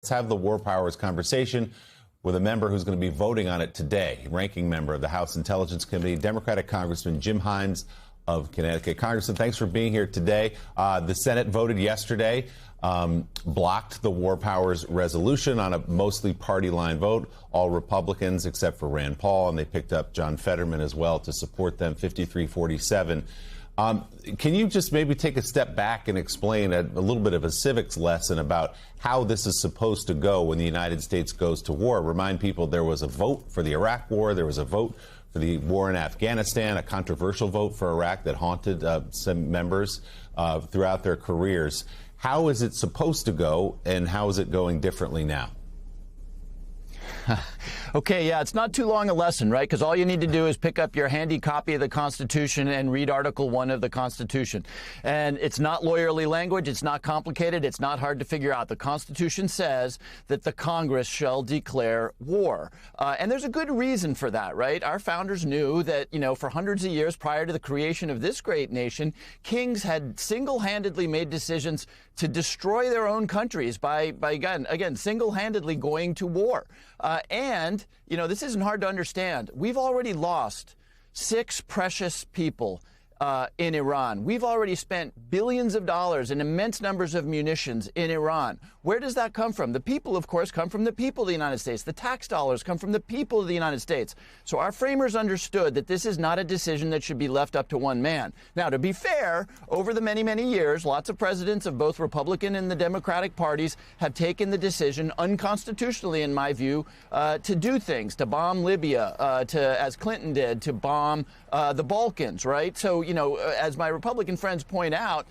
Let's have the war powers conversation with a member who's going to be voting on it today, ranking member of the House Intelligence Committee, Democratic Congressman Jim Hines of Connecticut. Congressman, thanks for being here today. The Senate voted yesterday, blocked the war powers resolution on a mostly party line vote, all Republicans except for Rand Paul, and they picked up John Fetterman as well to support them, 53-47. Can you just maybe take a step back and explain a little bit of a civics lesson about how this is supposed to go when the United States goes to war? Remind people there was a vote for the Iraq War. There was a vote for the war in Afghanistan, a controversial vote for Iraq that haunted some members throughout their careers. How is it supposed to go, and how is it going differently now? Okay, yeah, it's not too long a lesson, right? Because all you need to do is pick up your handy copy of the Constitution and read Article 1 of the Constitution. And it's not lawyerly language. It's not complicated. It's not hard to figure out. The Constitution says that the Congress shall declare war. And there's a good reason for that, right? Our founders knew that, for hundreds of years prior to the creation of this great nation, kings had single-handedly made decisions to destroy their own countries by again, single-handedly going to war. And this isn't hard to understand. We've already lost 6 precious people in Iran. We've already spent billions of dollars and immense numbers of munitions in Iran. Where does that come from? The people, of course, come from the people of the United States. The tax dollars come from the people of the United States. So our framers understood that this is not a decision that should be left up to one man. Now, to be fair, over the many, many years, lots of presidents of both Republican and the Democratic parties have taken the decision unconstitutionally, in my view, to do things, to bomb Libya, as Clinton did, to bomb the Balkans, right? So, as my Republican friends point out,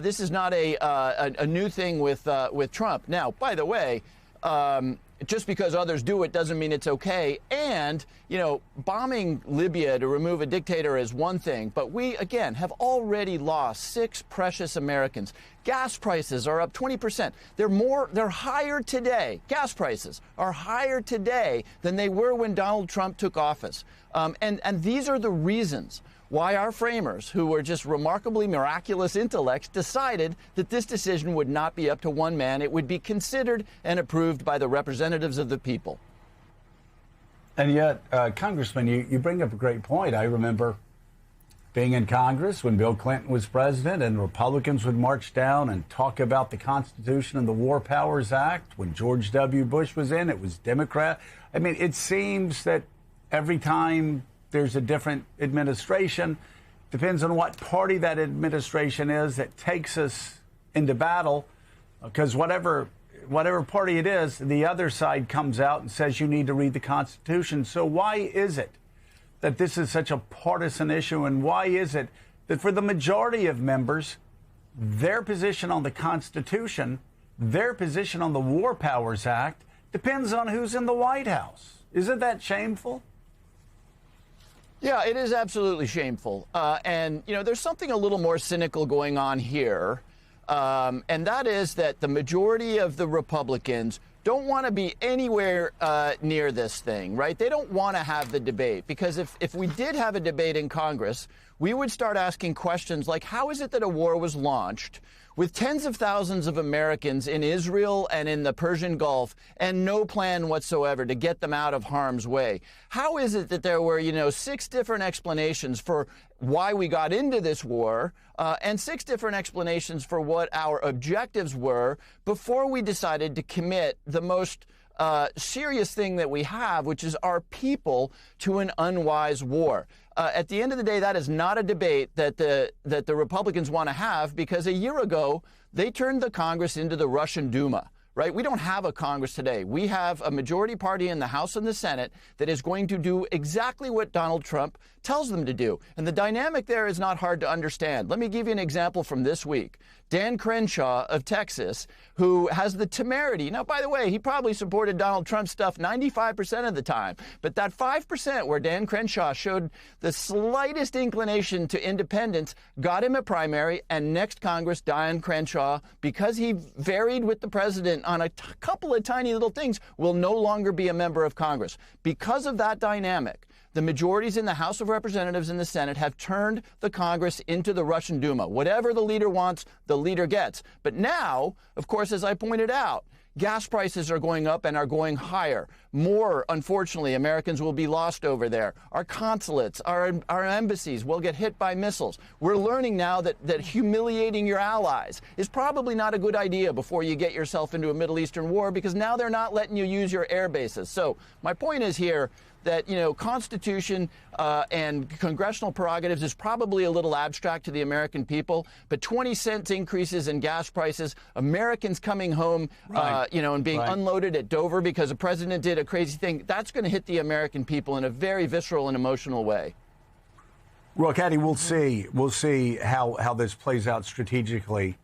this is not a new thing with Trump. Now, by the way, just because others do it doesn't mean it's okay. And, bombing Libya to remove a dictator is one thing. But we, again, have already lost 6 precious Americans. Gas prices are up 20%. They're higher today. Gas prices are higher today than they were when Donald Trump took office. And these are the reasons why our framers, who were just remarkably miraculous intellects, decided that this decision would not be up to one man. It would be considered and approved by the representatives of the people. And yet, Congressman, you bring up a great point. I remember being in Congress when Bill Clinton was president, and Republicans would march down and talk about the Constitution and the War Powers Act. When George W. Bush was in, it was Democrat. I mean, it seems that every time there's a different administration, depends on what party that administration is that takes us into battle, because whatever party it is, the other side comes out and says you need to read the Constitution. So why is it that this is such a partisan issue, and why is it that for the majority of members, their position on the Constitution, their position on the War Powers Act depends on who's in the White House? Isn't that shameful? Yeah, it is absolutely shameful. And, there's something a little more cynical going on here. And that is that the majority of the Republicans don't want to be anywhere near this thing, right? They don't want to have the debate, because if we did have a debate in Congress, we would start asking questions like, how is it that a war was launched with tens of thousands of Americans in Israel and in the Persian Gulf and no plan whatsoever to get them out of harm's way? How is it that there were, 6 different explanations for why we got into this war and 6 different explanations for what our objectives were before we decided to commit the most serious thing that we have, which is our people, to an unwise war? At the end of the day, that is not a debate that the Republicans want to have, because a year ago, they turned the Congress into the Russian Duma. Right? We don't have a Congress today. We have a majority party in the House and the Senate that is going to do exactly what Donald Trump tells them to do. And the dynamic there is not hard to understand. Let me give you an example from this week. Dan Crenshaw of Texas, who has the temerity. Now, by the way, he probably supported Donald Trump's stuff 95% of the time. But that 5% where Dan Crenshaw showed the slightest inclination to independence got him a primary. And next Congress, Dan Crenshaw, because he varied with the president on a couple of tiny little things, will no longer be a member of Congress. Because of that dynamic, the majorities in the House of Representatives and the Senate have turned the Congress into the Russian Duma. Whatever the leader wants, the leader gets. But now, of course, as I pointed out, Gas prices are going up and are going higher. More, unfortunately, Americans will be lost over there. Our consulates, our embassies will get hit by missiles. We're learning now that humiliating your allies is probably not a good idea before you get yourself into a Middle Eastern war, because now they're not letting you use your air bases. So my point is here that, Constitution and congressional prerogatives is probably a little abstract to the American people, but 20-cent increases in gas prices, Americans coming home, and being unloaded at Dover because the president did a crazy thing, that's going to hit the American people in a very visceral and emotional way. Well, Katie, we'll see. We'll see how this plays out strategically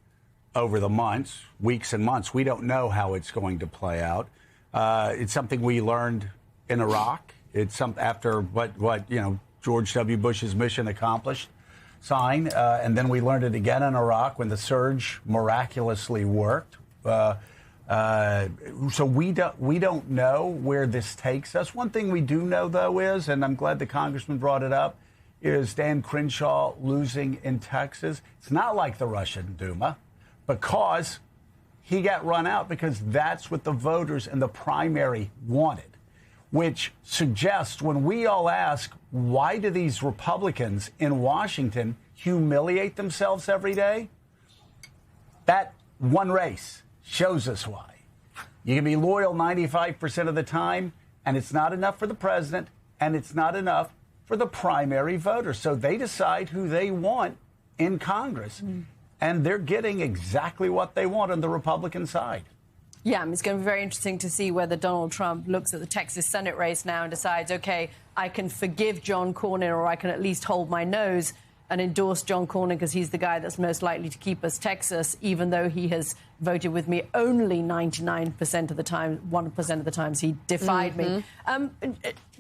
over the months, weeks and months. We don't know how it's going to play out. It's something we learned in Iraq. It's after what George W. Bush's mission accomplished, and then we learned it again in Iraq when the surge miraculously worked. So we don't know where this takes us. One thing we do know, though, is, and I'm glad the congressman brought it up, is Dan Crenshaw losing in Texas. It's not like the Russian Duma, because he got run out because that's what the voters in the primary wanted. Which suggests, when we all ask, why do these Republicans in Washington humiliate themselves every day? That one race shows us why. You can be loyal 95% of the time, and it's not enough for the president, and it's not enough for the primary voters. So they decide who they want in Congress, and they're getting exactly what they want on the Republican side. Yeah, it's going to be very interesting to see whether Donald Trump looks at the Texas Senate race now and decides, OK, I can forgive John Cornyn, or I can at least hold my nose and endorse John Cornyn because he's the guy that's most likely to keep us Texas, even though he has voted with me only 99% of the time, 1% of the times he defied me.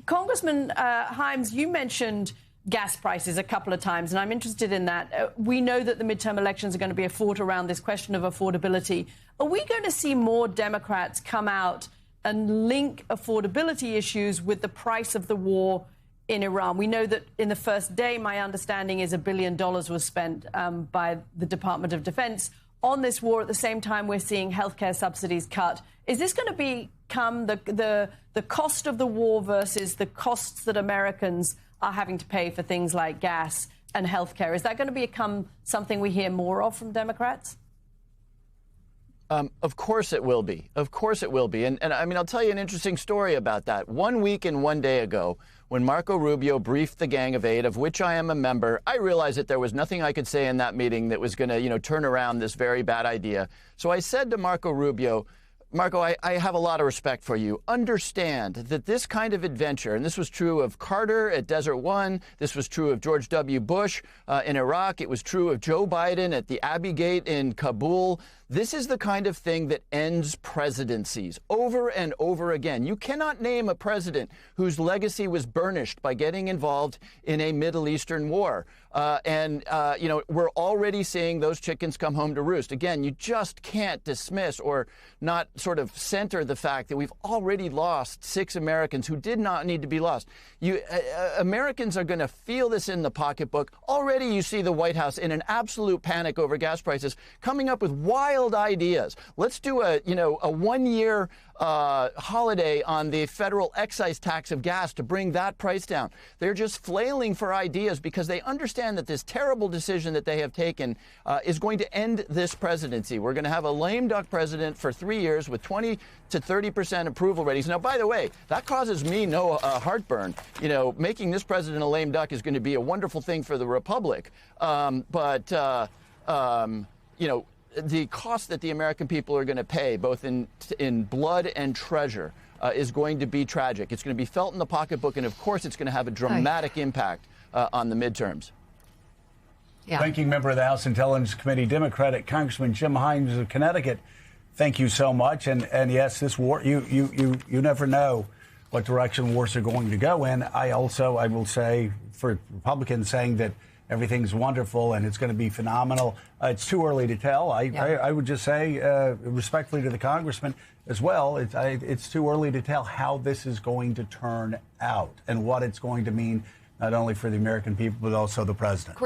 Congressman Hyams, you mentioned gas prices a couple of times, and I'm interested in that. We know that the midterm elections are going to be fought around this question of affordability. Are we going to see more Democrats come out and link affordability issues with the price of the war in Iran? We know that in the first day, my understanding is $1 billion was spent by the Department of Defense on this war. At the same time, we're seeing healthcare subsidies cut. Is this going to become the cost of the war versus the costs that Americans are having to pay for things like gas and healthcare? Is that going to become something we hear more of from Democrats? Of course it will be. Of course it will be. And I mean, I'll tell you an interesting story about that. 1 week and 1 day ago, when Marco Rubio briefed the Gang of Eight, of which I am a member, I realized that there was nothing I could say in that meeting that was going to, turn around this very bad idea. So I said to Marco Rubio, Marco, I have a lot of respect for you. Understand that this kind of adventure, and this was true of Carter at Desert One, this was true of George W. Bush in Iraq, it was true of Joe Biden at the Abbey Gate in Kabul. This is the kind of thing that ends presidencies over and over again. You cannot name a president whose legacy was burnished by getting involved in a Middle Eastern war. We're already seeing those chickens come home to roost. Again, you just can't dismiss or not sort of center the fact that we've already lost 6 Americans who did not need to be lost. Americans are going to feel this in the pocketbook. Already you see the White House in an absolute panic over gas prices, coming up with wild ideas. Let's do a 1-year holiday on the federal excise tax of gas to bring that price down. They're just flailing for ideas because they understand that this terrible decision that they have taken is going to end this presidency. We're going to have a lame duck president for 3 years with 20 to 30% approval ratings. Now, by the way, that causes me no heartburn. Making this president a lame duck is going to be a wonderful thing for the Republic. The cost that the American people are going to pay, both in blood and treasure, is going to be tragic. It's going to be felt in the pocketbook, and of course, it's going to have a dramatic impact on the midterms. Yeah. Ranking member of the House Intelligence Committee, Democratic Congressman Jim Hyams of Connecticut, thank you so much. And yes, this war, you never know what direction wars are going to go in. I will say, for Republicans saying that everything's wonderful and it's going to be phenomenal, it's too early to tell. I would just say, respectfully to the congressman as well, it's too early to tell how this is going to turn out and what it's going to mean, not only for the American people, but also the president.